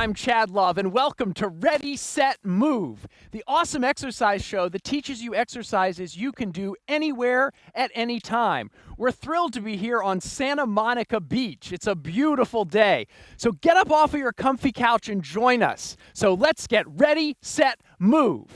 I'm Chad Love, and welcome to Ready, Set, Move, the awesome exercise show that teaches you exercises you can do anywhere at any time. We're thrilled to be here on Santa Monica Beach. It's a beautiful day. So get up off of your comfy couch and join us. So let's get ready, set, move.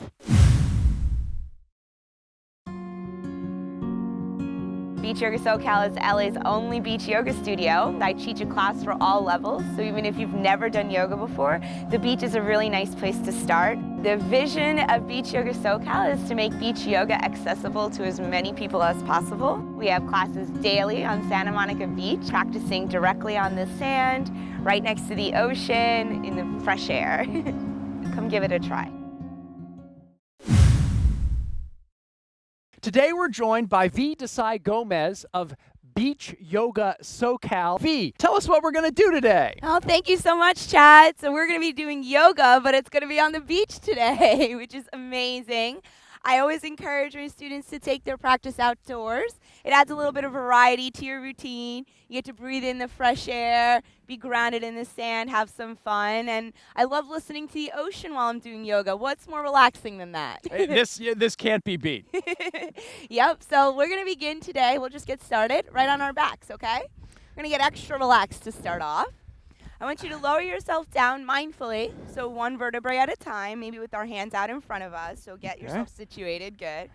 Beach Yoga SoCal is LA's only beach yoga studio. I teach a class for all levels, so even if you've never done yoga before, the beach is a really nice place to start. The vision of Beach Yoga SoCal is to make beach yoga accessible to as many people as possible. We have classes daily on Santa Monica Beach, practicing directly on the sand, right next to the ocean, in the fresh air. Come give it a try. Today we're joined by Desai Gomez of Beach Yoga SoCal. Tell us what we're going to do today. Oh, thank you so much, Chad. So we're going to be doing yoga, but it's going to be on the beach today, which is amazing. I always encourage my students to take their practice outdoors. It adds a little bit of variety to your routine. You get to breathe in the fresh air, be grounded in the sand, have some fun. And I love listening to the ocean while I'm doing yoga. What's more relaxing than that? This can't be beat. Yep, so we're going to begin today. We'll just get started right on our backs, okay? We're going to get extra relaxed to start off. I want you to lower yourself down mindfully, so one vertebrae at a time, maybe with our hands out in front of us. So get yourself situated, good.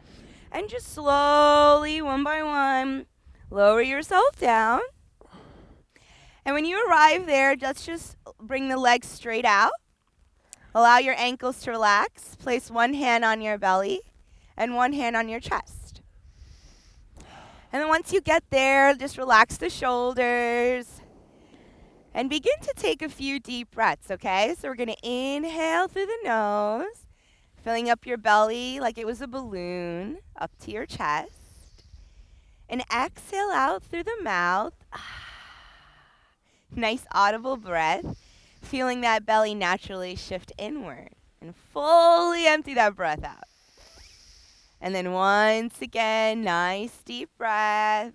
And just slowly, one by one, lower yourself down. And when you arrive there, let's just bring the legs straight out. Allow your ankles to relax. Place one hand on your belly and one hand on your chest. And then once you get there, just relax the shoulders. And begin to take a few deep breaths, okay? So we're going to inhale through the nose, filling up your belly like it was a balloon up to your chest. And exhale out through the mouth. Nice audible breath, feeling that belly naturally shift inward. And fully empty that breath out. And then once again, nice deep breath.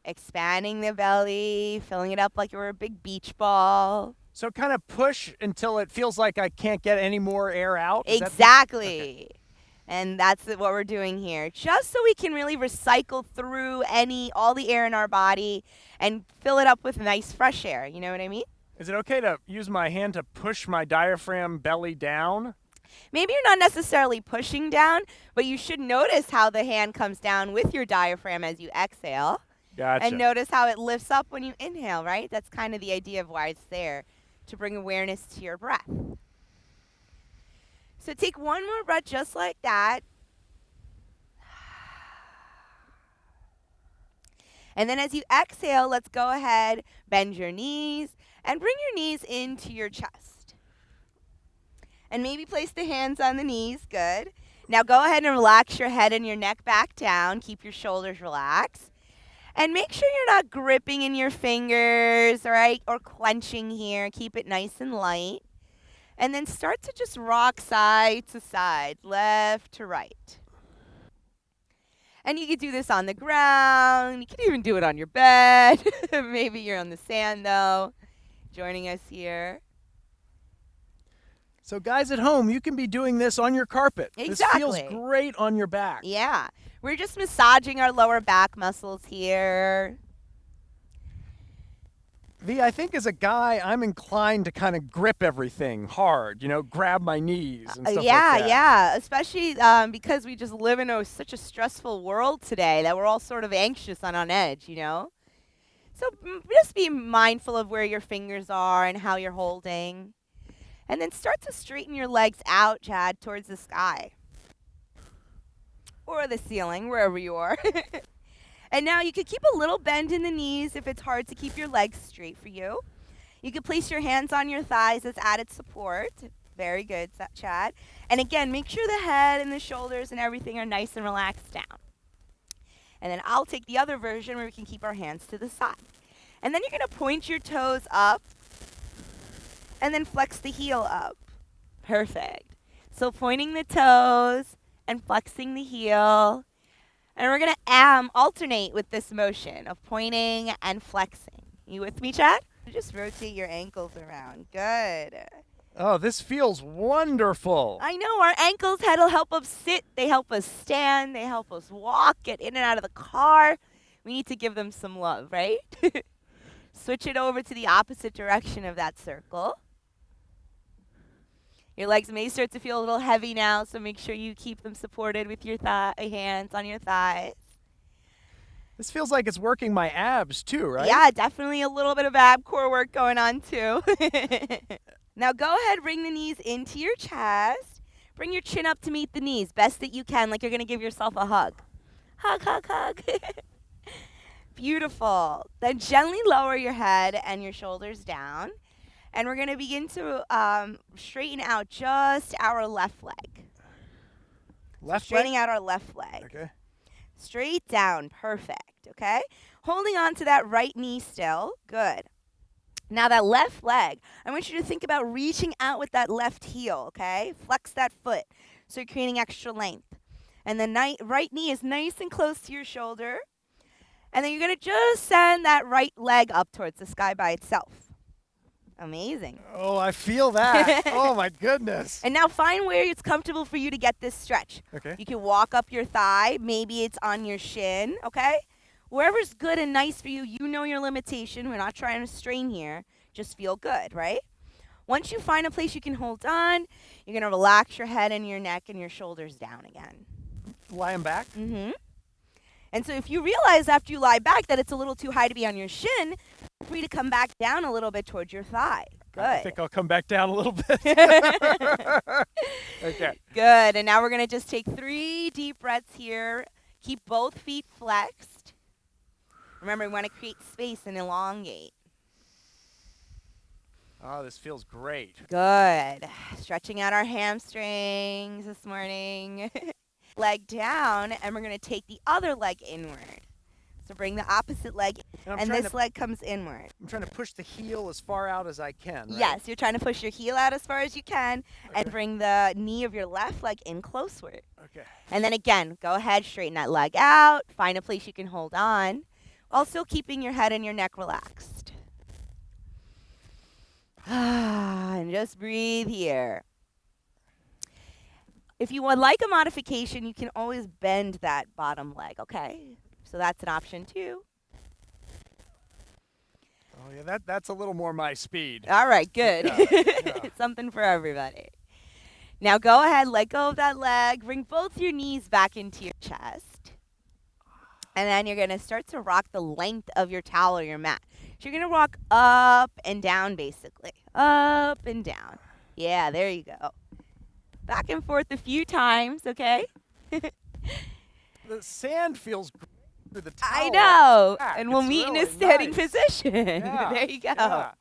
Expanding the belly, filling it up like you were a big beach ball. So kind of push until it feels like I can't get any more air out? Exactly. Okay. And that's what we're doing here. Just so we can really recycle through all the air in our body and fill it up with nice fresh air. You know what I mean? Is it okay to use my hand to push my diaphragm belly down? Maybe you're not necessarily pushing down, but you should notice how the hand comes down with your diaphragm as you exhale. Gotcha. And notice how it lifts up when you inhale, right? That's kind of the idea of why it's there, to bring awareness to your breath. So take one more breath just like that. And then as you exhale, let's go ahead, bend your knees, and bring your knees into your chest. And maybe place the hands on the knees, good. Now go ahead and relax your head and your neck back down. Keep your shoulders relaxed. And make sure you're not gripping in your fingers, all right, or clenching here. Keep it nice and light. And then start to just rock side to side, left to right. And you can do this on the ground. You can even do it on your bed. Maybe you're on the sand, though, joining us here. So guys at home, you can be doing this on your carpet. Exactly. This feels great on your back. Yeah. We're just massaging our lower back muscles here. I think as a guy, I'm inclined to kind of grip everything hard, grab my knees and stuff like that. Yeah. Especially because we just live in such a stressful world today that we're all sort of anxious and on edge, So just be mindful of where your fingers are and how you're holding. And then start to straighten your legs out, Chad, towards the sky. Or the ceiling, wherever you are. And now you could keep a little bend in the knees if it's hard to keep your legs straight for you. You could place your hands on your thighs as added support. Very good, Chad. And again, make sure the head and the shoulders and everything are nice and relaxed down. And then I'll take the other version where we can keep our hands to the side. And then you're going to point your toes up and then flex the heel up. Perfect. So pointing the toes and flexing the heel. And we're going to alternate with this motion of pointing and flexing. You with me, Chad? Just rotate your ankles around. Good. Oh, this feels wonderful. I know, our ankles will help us sit, they help us stand, they help us walk, get in and out of the car. We need to give them some love, right? Switch it over to the opposite direction of that circle. Your legs may start to feel a little heavy now, so make sure you keep them supported with your hands on your thighs. This feels like it's working my abs too, right? Yeah, definitely a little bit of ab core work going on too. Now go ahead, bring the knees into your chest. Bring your chin up to meet the knees, best that you can, like you're going to give yourself a hug. Hug, hug, hug. Beautiful. Then gently lower your head and your shoulders down. And we're going to begin to straighten out just our left leg. Straightening out our left leg. Okay. Straight down. Perfect. Okay? Holding on to that right knee still. Good. Now that left leg, I want you to think about reaching out with that left heel, okay? Flex that foot so you're creating extra length. And the right knee is nice and close to your shoulder. And then you're going to just send that right leg up towards the sky by itself. Amazing. Oh, I feel that. Oh, my goodness. And now find where it's comfortable for you to get this stretch. Okay. You can walk up your thigh. Maybe it's on your shin, okay? Wherever's good and nice for you, you know your limitation. We're not trying to strain here. Just feel good, right? Once you find a place you can hold on, you're going to relax your head and your neck and your shoulders down again. Lying back? Mm-hmm. And so if you realize after you lie back that it's a little too high to be on your shin, feel free to come back down a little bit towards your thigh. Good. I think I'll come back down a little bit. Okay. Good. And now we're going to just take 3 deep breaths here. Keep both feet flexed. Remember, we want to create space and elongate. Oh, this feels great. Good. Stretching out our hamstrings this morning. Leg down, and we're going to take the other leg inward. So bring the opposite leg, and this leg comes inward. I'm trying to push the heel as far out as I can, right? Yes, you're trying to push your heel out as far as you can, and bring the knee of your left leg in closer. Okay. And then again, go ahead, straighten that leg out. Find a place you can hold on, while still keeping your head and your neck relaxed. And just breathe here. If you would like a modification, you can always bend that bottom leg, okay? So that's an option too. Oh, yeah, that's a little more my speed. All right, good. Yeah. Something for everybody. Now go ahead, let go of that leg. Bring both your knees back into your chest. And then you're going to start to rock the length of your towel or your mat. So you're going to rock up and down, basically. Up and down. Yeah, there you go. Back and forth a few times, okay? The sand feels great through the towel. I know. Back. And we'll It's meet in a really standing nice. position. Yeah. There you go. Yeah.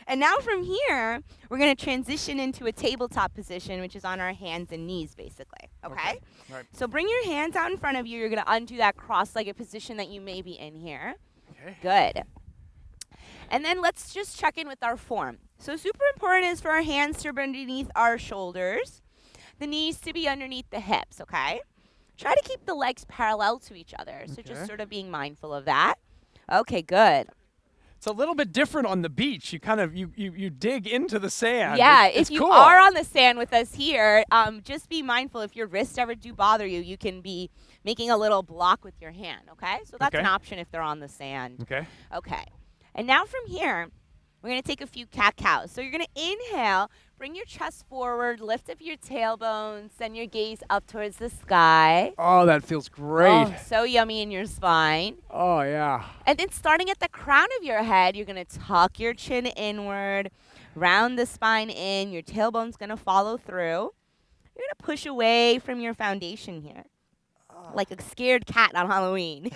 And now from here, we're going to transition into a tabletop position, which is on our hands and knees, basically. Okay? Right. So bring your hands out in front of you. You're going to undo that cross-legged position that you may be in here. Okay. Good. And then let's just check in with our form. So super important is for our hands to be underneath our shoulders, the knees to be underneath the hips, okay? Try to keep the legs parallel to each other. So just sort of being mindful of that. Okay, good. It's a little bit different on the beach. You kind of you dig into the sand. Yeah, It's if you cool. are on the sand with us here, just be mindful if your wrists ever do bother you, you can be making a little block with your hand, okay? So that's an option if they're on the sand. Okay. Okay. And now from here, we're going to take a few cat-cows. So you're going to inhale, bring your chest forward, lift up your tailbone, send your gaze up towards the sky. Oh, that feels great. Oh, so yummy in your spine. Oh, yeah. And then starting at the crown of your head, you're going to tuck your chin inward, round the spine in. Your tailbone's going to follow through. You're going to push away from your foundation here, like a scared cat on Halloween.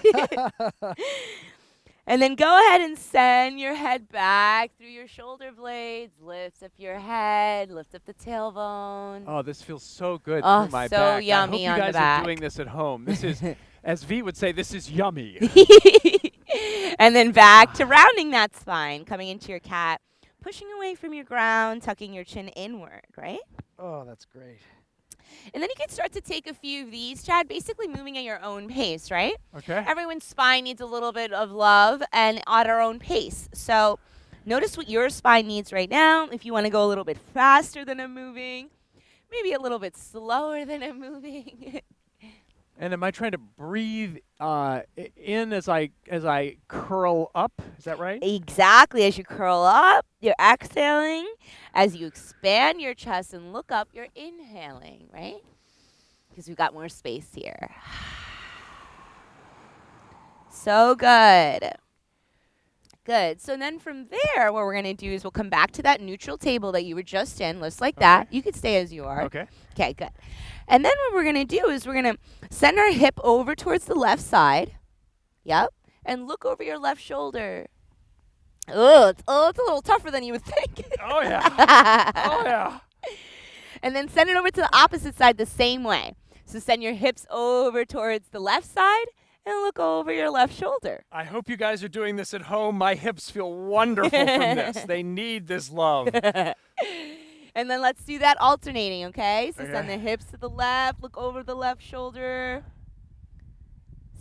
And then go ahead and send your head back through your shoulder blades. Lift up your head. Lift up the tailbone. Oh, this feels so good Oh, through my so back. yummy I on hope the you guys back. are doing this at home. This is, as V would say, this is yummy. And then back to rounding that spine, coming into your cat, pushing away from your ground, tucking your chin inward, right? Oh, that's great. And then you can start to take a few of these, Chad, basically moving at your own pace, right? Okay. Everyone's spine needs a little bit of love and at our own pace. So Notice what your spine needs right now. If you want to go a little bit faster than I'm moving, maybe a little bit slower than I'm moving. And am I trying to breathe in as I curl up? Is that right? Exactly. As you curl up, you're exhaling. As you expand your chest and look up, you're inhaling, right? Because we've got more space here. So good. Good. So then from there, what we're going to do is we'll come back to that neutral table that you were just in, just like that. You could stay as you are. Okay. Okay, good. And then what we're going to do is we're going to send our hip over towards the left side. Yep. And look over your left shoulder. It's a little tougher than you would think. Oh, yeah. Oh, yeah. And then send it over to the opposite side the same way. So send your hips over towards the left side and look over your left shoulder. I hope you guys are doing this at home. My hips feel wonderful from this. They need this love. And then let's do that alternating, okay? So send the hips to the left, look over the left shoulder.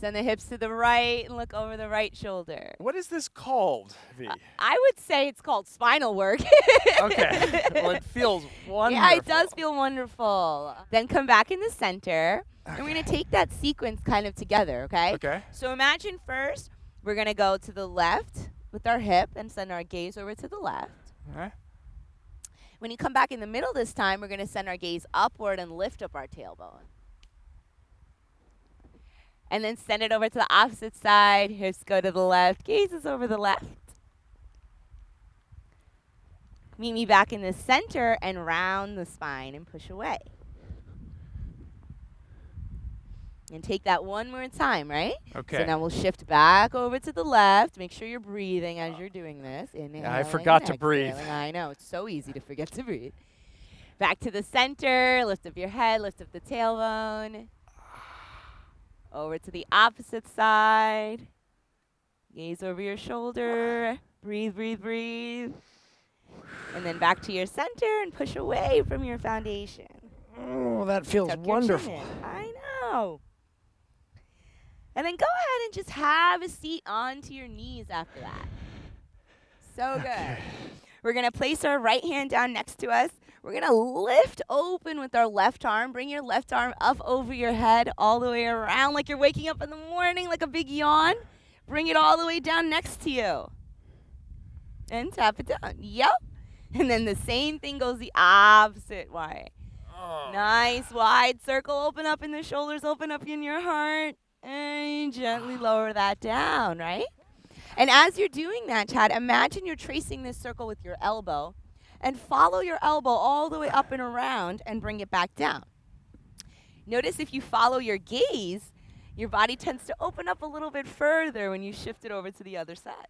Send the hips to the right and look over the right shoulder. What is this called, V? I would say it's called spinal work. Okay. Well, it feels wonderful. Yeah, it does feel wonderful. Then come back in the center. Okay. And we're going to take that sequence kind of together, okay? Okay. So imagine first we're going to go to the left with our hip and send our gaze over to the left. Okay. When you come back in the middle this time, we're going to send our gaze upward and lift up our tailbone. And then send it over to the opposite side. Hips go to the left. Gaze is over the left. Meet me back in the center and round the spine and push away. And take that one more time, right? Okay. So now we'll shift back over to the left. Make sure you're breathing as you're doing this. Inhaling. Yeah, I forgot to breathe. I know. It's so easy to forget to breathe. Back to the center. Lift up your head. Lift up the tailbone. Over to the opposite side. Gaze over your shoulder. Breathe, breathe, breathe. And then back to your center and push away from your foundation. Oh, that feels Tuck wonderful. your chin in. I know. And then go ahead and just have a seat onto your knees after that. So good. Okay. We're going to place our right hand down next to us. We're going to lift open with our left arm. Bring your left arm up over your head all the way around like you're waking up in the morning like a big yawn. Bring it all the way down next to you. And tap it down. Yep. And then the same thing goes the opposite way. Oh. Nice wide circle. Open up in the shoulders. Open up in your heart. And gently lower that down, right? And as you're doing that, Chad, imagine you're tracing this circle with your elbow. And follow your elbow all the way up and around and bring it back down. Notice if you follow your gaze, your body tends to open up a little bit further when you shift it over to the other side.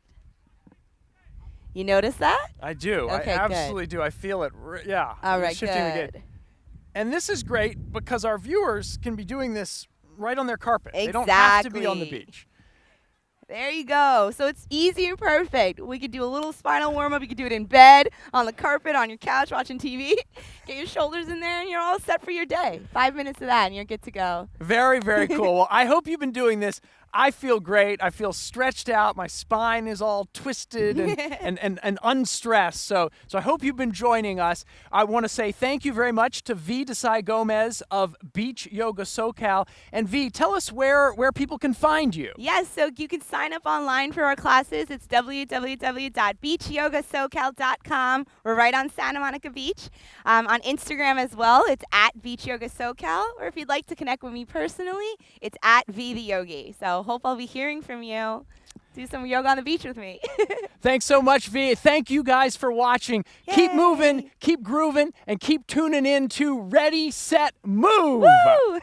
You notice that? I do. Okay, I absolutely do. I feel it. Yeah. All right, shifting the good. gait. And this is great because our viewers can be doing this right on their carpet. Exactly. They don't have to be on the beach. There you go. So it's easy and perfect. We could do a little spinal warm-up. You could do it in bed, on the carpet, on your couch, watching TV. Get your shoulders in there, and you're all set for your day. 5 minutes of that, and you're good to go. Very, very cool. Well, I hope you've been doing this. I feel great. I feel stretched out. My spine is all twisted and unstressed. So I hope you've been joining us. I want to say thank you very much to V. Desai Gomez of Beach Yoga SoCal. And V, tell us where people can find you. Yes, so you can sign up online for our classes. It's www.beachyogasocal.com. We're right on Santa Monica Beach. On Instagram as well, it's at Beach Yoga SoCal. Or if you'd like to connect with me personally, it's at V the Yogi. So hope I'll be hearing from you. Do some yoga on the beach with me. Thanks so much, V. Thank you guys for watching. Yay. Keep moving, keep grooving, and keep tuning in to Ready, Set, Move. Woo!